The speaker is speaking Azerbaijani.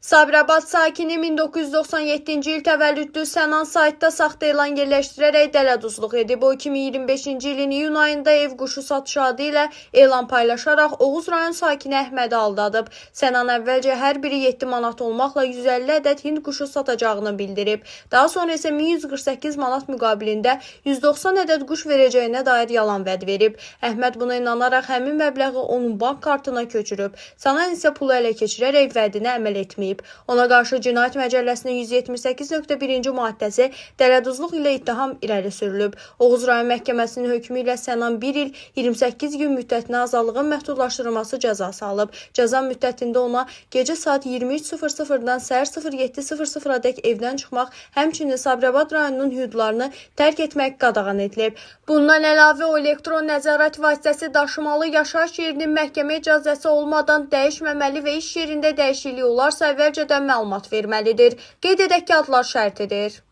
Sabirabad sakini 1997-ci il təvəllüdlü Sənan saytda saxta elan yerləşdirərək dələduzluq edib. O 2025-ci ilin iyun ayında ev quşu satışı adı ilə elan paylaşaraq Oğuz rayon sakini Əhmədi aldadıb. Sənan əvvəlcə hər biri 7 manat olmaqla 150 ədəd hind quşu satacağını bildirib. Daha sonra isə 1148 manat müqabilində 190 ədəd quş verəcəyinə dair yalan vəd verib. Əhməd buna inanaraq həmin məbləği onun bank kartına köçürüb. Sənan isə pulu ələ keçirərək vədinə əməl etməyib. Ona qarşı Cinayət Məcəlləsinin 178.1-ci maddəsi dələduzluq ilə ittiham irəli sürülüb. Oğuz rayon məhkəməsinin hökmü ilə Sənan 1 il 28 gün müddətinə azadlığın məhdudlaşdırılması cəzası alıb. Cəza müddətində ona gecə saat 23:00-dan səhər 07:00-dək evdən çıxmaq, həmçinin Sabirabad rayonunun hüdudlarını tərk etmək qadağan edilib. Bundan əlavə o elektron nəzarət vasitəsi daşımalı, yaşayış yerinin məhkəmə icazəsi olmadan dəyişməməli və iş yerində dəyişiklik olarsa əvvəlcədən məlumat verməlidir. Qeyd edək ki, adlar şərtidir.